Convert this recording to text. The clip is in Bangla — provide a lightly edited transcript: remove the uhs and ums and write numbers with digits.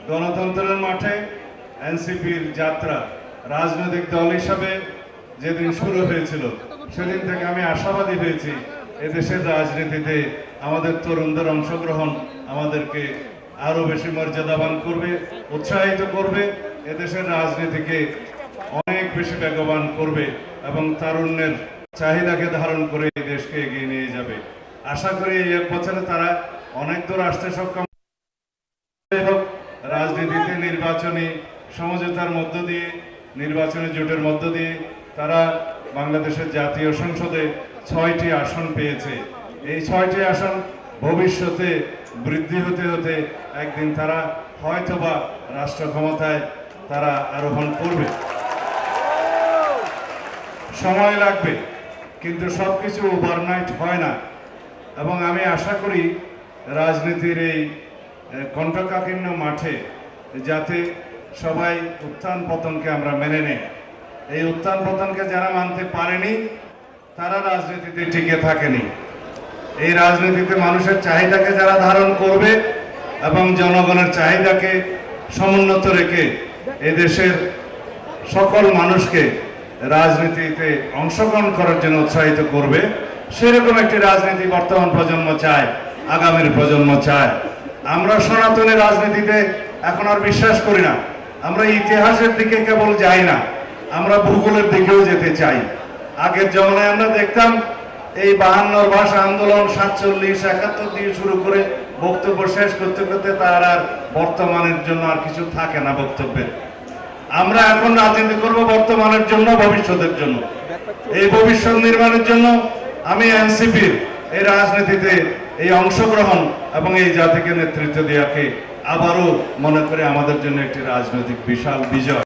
গণতন্ত্রের মাঠে এনসিপির যাত্রা রাজনৈতিক দল হিসাবে যেদিন শুরু হয়েছিল সেদিন থেকে আমি আশাবাদী হয়েছি এদেশের রাজনীতিতে আমাদের তরুণদের অংশগ্রহণ আমাদেরকে আরো বেশি মর্যাদাবান করবে, উৎসাহিত করবে, এদেশের রাজনীতিকে অনেক বেশি বেগবান করবে এবং তারুণ্যের চাহিদাকে ধারণ করে এই দেশকে এগিয়ে নিয়ে যাবে। আশা করি এই এক বছরে তারা অনেক দূর আসতে সক্ষম হোক। রাজনীতিতে নির্বাচনী সমঝোতার মধ্য দিয়ে, নির্বাচনী জোটের মধ্য দিয়ে তারা বাংলাদেশের জাতীয় সংসদে 6টি আসন পেয়েছে। এই 6টি আসন ভবিষ্যতে বৃদ্ধি হতে হতে একদিন তারা হয়তোবা রাষ্ট্র ক্ষমতায় তারা আরোহণ করবে। সময় লাগবে, কিন্তু সবকিছু ওভারনাইট হয় না এবং আমি আশা করি রাজনীতির এই কণ্ঠকাকীর্ণ মাঠে যাতে সবাই উত্থান পতনকে আমরা মেনে নেই। এই উত্থান পতনকে যারা মানতে পারেনি তারা রাজনীতিতে টিকে থাকেনি। এই রাজনীতিতে মানুষের চাহিদাকে যারা ধারণ করবে এবং জনগণের চাহিদাকে সমুন্নত রেখে এদেশের সকল মানুষকে রাজনীতিতে অংশগ্রহণ করার জন্য উৎসাহিত করবে, সেরকম একটি রাজনীতি বর্তমান প্রজন্ম চায়, আগামীর প্রজন্ম চায়। আমরা সনাতনী রাজনীতিতে এখন আর বিশ্বাস করি না। আমরা ইতিহাসের দিকে কেবল যাই না, আমরা ভূগোলের দিকেও যেতে চাই। আগের জমানায় আমরা দেখতাম এই 52 ভাষা আন্দোলন 47, 71 দিয়ে শুরু করে বক্তব্য শেষ করতে করতে তার আর বর্তমানের জন্য আর কিছু থাকে না বক্তব্যের। আমরা এখন রাজনীতি করব বর্তমানের জন্য, ভবিষ্যতের জন্য। এই ভবিষ্যৎ নির্মাণের জন্য আমি এনসিপির এই রাজনীতিতে এই অংশগ্রহণ এবং এই জাতিকে নেতৃত্ব দেওয়াকে আবারও মনে করে আমাদের জন্য একটি রাজনৈতিক বিশাল বিজয়।